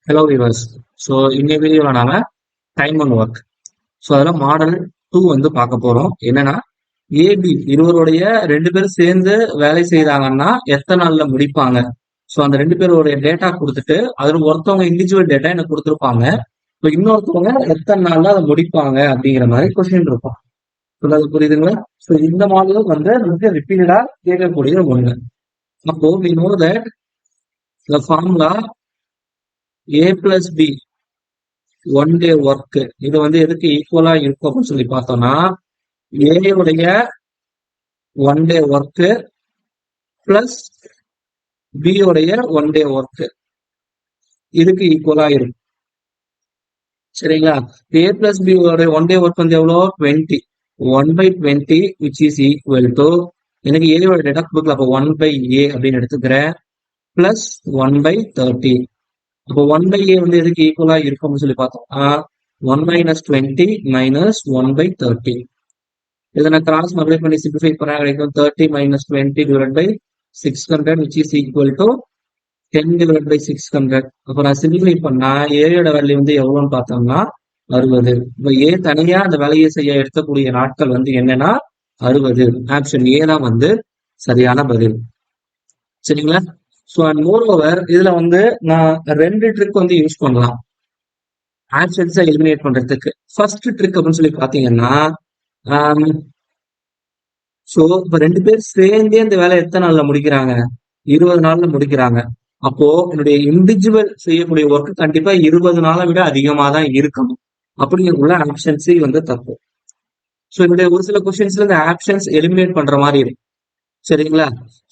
Hello viewers. So இந்த வீடியோவில் நாம டைம் அண்ட் ஒர்க் அதில் மாடல் 2 வந்து பார்க்க போறோம். என்னன்னா ஏபி இருவருடைய ரெண்டு பேரும் சேர்ந்து வேலை செய்தாங்கன்னா எத்தனை நாள்ல முடிப்பாங்க. ஸோ அந்த ரெண்டு பேருடைய டேட்டா கொடுத்துட்டு அதில் ஒருத்தவங்க இண்டிவிஜுவல் டேட்டா எனக்கு கொடுத்துருப்பாங்க. ஸோ இன்னொருத்தவங்க எத்தனை நாள்ல அதை முடிப்பாங்க அப்படிங்கிற மாதிரி கொஸ்டின் இருக்கும். அது புரியுதுங்களா? ஸோ இந்த மாடல் வந்து நமக்கு ரிப்பீட்டடா கேட்கக்கூடிய ஒண்ணு. அப்போ we know that the formula a plus b one day work இது வந்து எதுக்கு ஈக்குவலா இருக்கும் அப்படின்னு சொல்லி பார்த்தோம்னா ஏடைய one day work plus B உடைய ஒன் டே ஒர்க் இதுக்கு ஈக்குவலா இருக்கும். சரிங்களா? ஏ பிளஸ் பி உடைய ஒன் டே ஒர்க் வந்து எவ்வளோ 20 1/20 விச் இஸ் ஈக்குவல் டு எனக்கு ஏயோட டேட்டா கொடுக்கல. அப்போ 1/a அப்படின்னு எடுத்துக்கிறேன் பிளஸ் 1/30. அப்போ 1/a வந்து எதுக்கு ஈக்குவலா இருக்கும்னு சொல்லி பார்த்தோம்னா 1 - 20 - 1/30. இதை நான் கிராஸ் மல்டிப்ளை பண்ணி சிம்பிளிஃபை பண்ண கிடைக்கும் 30 - 20 divided by 600 which is equal to 10 divided by 600. அப்போ நான் சிம்பிளிஃபை பண்ணா ஏயோட வேல்யூ வந்து எவ்வளோன்னு பார்த்தோம்னா 60. இப்போ ஏ தனியா அந்த வேலையை செய்ய எடுக்கக்கூடிய நாட்கள் வந்து என்னன்னா 60. ஆப்ஷன் ஏ தான் வந்து சரியான பதில். சரிங்களா? ஸோ அண்ட் மோர் ஓவர் இதுல வந்து நான் ரெண்டு ட்ரிக் வந்து யூஸ் பண்ணலாம் ஆப்ஷன்ஸை எலிமினேட் பண்றதுக்கு. ஃபர்ஸ்ட் ட்ரிக் அப்படின்னு சொல்லி பாத்தீங்கன்னா ஸோ இப்போ ரெண்டு பேர் சேர்ந்தே இந்த வேலை எத்தனை நாள்ல முடிக்கிறாங்க? 20 நாள்ல முடிக்கிறாங்க. அப்போ என்னுடைய இண்டிவிஜுவல் செய்யக்கூடிய ஒர்க் கண்டிப்பா 20 நாளை விட அதிகமா தான் இருக்கணும். அப்படிங்கிறதுக்குள்ள ஆப்ஷன் சி வந்து தப்பு. ஸோ என்னுடைய ஒரு சில கொஸ்டின்ஸ்ல இந்த ஆப்ஷன்ஸ் எலிமினேட் பண்ற மாதிரி இருக்கு. சரிங்களா?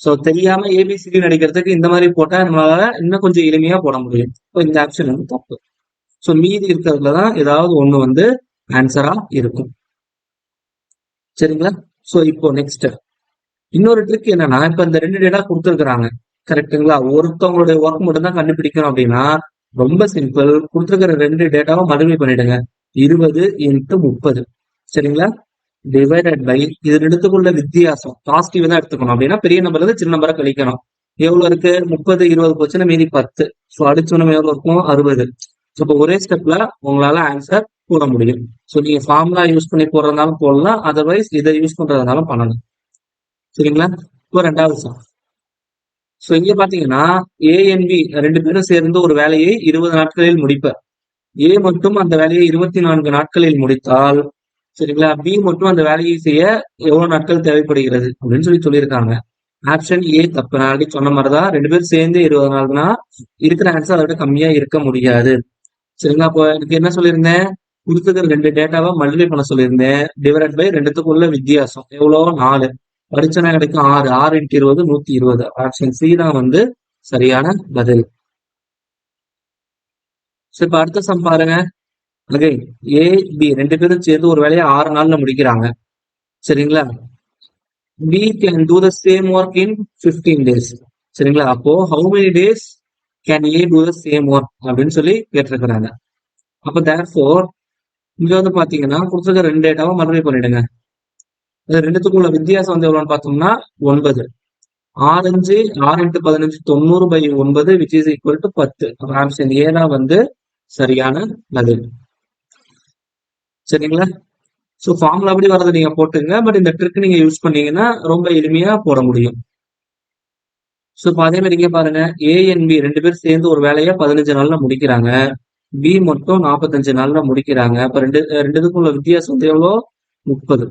ஸோ தெரியாம ஏபிசிடி நடிக்கிறதுக்கு இந்த மாதிரி போட்டா நம்மளால இன்னும் கொஞ்சம் எளிமையா போட முடியும். இப்போ இந்த ஆப்ஷன் வந்து தப்பு. ஸோ மீதி இருக்கிறதுல தான் ஏதாவது ஒண்ணு வந்து ஆன்சரா இருக்கும். சரிங்களா? ஸோ இப்போ நெக்ஸ்ட் இன்னொரு ட்ரிக் என்னன்னா, இப்ப இந்த ரெண்டு டேட்டா கொடுத்துருக்காங்க கரெக்டுங்களா? ஒருத்தவங்களுடைய ஒர்க் மட்டும் தான் கண்டுபிடிக்கணும் அப்படின்னா ரொம்ப சிம்பிள். கொடுத்துருக்கிற ரெண்டு டேட்டாவும் மல்டிப்ளை பண்ணிடுங்க 20 × 30. சரிங்களா? டிவைடட் பை இது ரெண்டுத்துக்குள்ள வித்தியாசம் பாசிட்டிவ் தான் எடுத்துக்கணும். அப்படின்னா பெரிய நம்பர்ல இருந்து சின்ன நம்பரை கழிக்கணும். எவ்வளவு இருக்கு? 30 20 போச்சுன்னா மீதி 10. ஸோ அடிச்சோன்னு எவ்வளவு இருக்கும்? 60. ஸோ இப்போ ஒரே ஸ்டெப்ல உங்களால ஆன்சர் போட முடியும். ஸோ நீங்க ஃபார்முலா யூஸ் பண்ணி போடுறதுனாலும் போடலாம், அதர்வைஸ் இதை யூஸ் பண்றதுனாலும் பண்ணணும். சரிங்களா? இப்போ ரெண்டாவது சம். ஸோ இங்க பாத்தீங்கன்னா ஏஎன்பி ரெண்டு பேரும் சேர்ந்து ஒரு வேலையை 20 நாட்களில் முடிப்பர். ஏ மட்டும் அந்த வேலையை 24 நாட்களில் முடித்தால் சரிங்களா, பி மட்டும் அந்த வேலையை செய்ய எவ்வளவு நாட்கள் தேவைப்படுகிறது அப்படின்னு சொல்லியிருக்காங்க. ஆப்ஷன் ஏ தப்பு. நான் ஆல்ரெடி சொன்ன மாதிரிதான் ரெண்டு பேரும் சேர்ந்து 20 நாள்னா இருக்கிற ஆன்சர் அதை விட கம்மியா இருக்க முடியாது. சரிங்களா? அப்போ எனக்கு என்ன சொல்லியிருந்தேன்? கொடுத்துக்கிற ரெண்டு டேட்டாவை மல்டிப்ளை பண்ண சொல்லியிருந்தேன். டிவைட் பை ரெண்டுத்துக்குள்ள வித்தியாசம் எவ்வளோ? 4. படிச்சனா கிடைக்கும் 6. 6 × 20 120. ஆப்ஷன் சி தான் வந்து சரியான பதில். சரி, இப்ப அடுத்த சம் பாருங்க. அகைன் ஏ பி ரெண்டு பேரும் சேர்ந்து ஒரு வேலையை 6 நாள்ல முடிக்கிறாங்க. சரிங்களா? B can do the same work in 15 days. சரிங்களா? அப்போ how many days can A do the same work அப்படின்னு சொல்லி கேட்டிருக்கிறாங்க. அப்போ தேர்ஃபோர் இங்க வந்து பாத்தீங்கன்னா கொடுத்துருக்க ரெண்டு டேட்டாவும் மல்டிப்ளை பண்ணிடுங்க. ரெண்டுத்துக்குள்ள வித்தியாசம் வந்து எவ்வளவுன்னு பார்த்தோம்னா 9. 6 × 15 90/9 which is equal to 10. Option A தான் வந்து சரியான பதில். சரிங்களா? ஸோ ஃபார்முலா அப்படி வரது நீங்க போட்டுங்க. பட் இந்த ட்ரிக் நீங்க யூஸ் பண்ணீங்கன்னா ரொம்ப எளிமையா போட முடியும். ஸோ இப்போ அதே மாதிரி இங்க பாருங்க, ஏஎன்பி ரெண்டு பேர் சேர்ந்து ஒரு வேலையை 15 நாள்ல முடிக்கிறாங்க. பி மட்டும் 45 நாள்ல முடிக்கிறாங்க. அப்ப ரெண்டுக்குள்ள வித்தியாசம் வந்து எவ்வளோ? 30.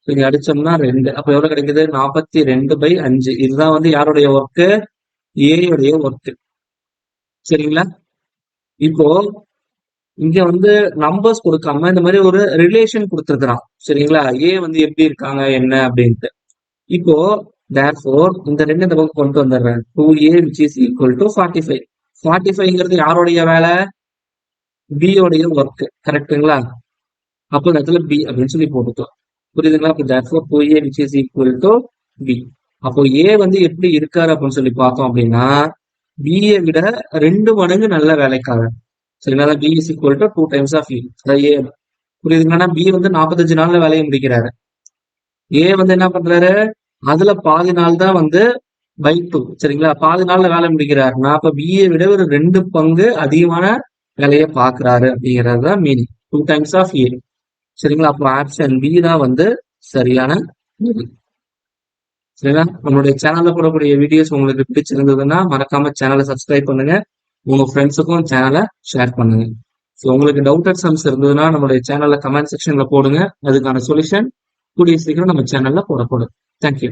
இங்க அடிச்சோம்னா 2. அப்ப எவ்வளவு கிடைக்குது? 42/5. இதுதான் வந்து யாருடைய ஒர்க்கு? ஏயுடைய ஒர்க்கு. சரிங்களா? இப்போ இங்க வந்து நம்பர்ஸ் கொடுக்காம இந்த மாதிரி ஒரு ரிலேஷன் கொடுத்துருக்கான். சரிங்களா? ஏ வந்து எப்படி இருக்காங்க என்ன அப்படின்ட்டு. இப்போ therefore இந்த ரெண்டு இந்த பக்கம் கொண்டு வந்துடுறேன். 2a which is equal to 45. 45ங்கிறது யாருடைய வேலை? பி உடைய ஒர்க். கரெக்டுங்களா? அப்போ இந்த இடத்துல பி அப்படின்னு சொல்லி போட்டுக்கலாம். புரியுதுங்களா? அப்போ therefore 2a which is equal to b. அப்போ ஏ வந்து எப்படி இருக்காரு அப்படின்னு சொல்லி பார்த்தோம் அப்படின்னா பிஏ விட 2 மடங்கு நல்ல வேலைக்காரர். சரிங்களா? B is equal to 2 times of A. புரியுதுங்களா? பி வந்து 45 நாள்ல வேலையை முடிக்கிறாரு. ஏ வந்து என்ன பண்றாரு? அதுல பாதி நாள் தான் வந்து பை 2. சரிங்களா? பாதி நாள்ல வேலை முடிக்கிறாருன்னா, அப்ப பிஏ விட ஒரு 2 பங்கு அதிகமான வேலையை பார்க்கிறாரு அப்படிங்கிறது தான் மீனிங். 2 டைம்ஸ் ஆஃப் ஏ. சரிங்களா? அப்போ ஆப்ஷன் பி தான் வந்து சரியான விடை. சரிங்களா? நம்மளுடைய சேனல்ல போடக்கூடிய வீடியோஸ் உங்களுக்கு பிடிச்சிருந்ததுன்னா மறக்காம சேனலை சப்ஸ்கிரைப் பண்ணுங்க. உங்க ஃப்ரெண்ட்ஸுக்கும் சேனலை ஷேர் பண்ணுங்க. ஸோ உங்களுக்கு டவுட்டட் சம்ஸ் இருந்ததுன்னா நம்மளுடைய சேனல்ல கமெண்ட் செக்ஷன்ல போடுங்க. அதுக்கான சொல்யூஷன் கூடிய சீக்கிரம் நம்ம சேனல்ல போடப்படும். தேங்க்யூ.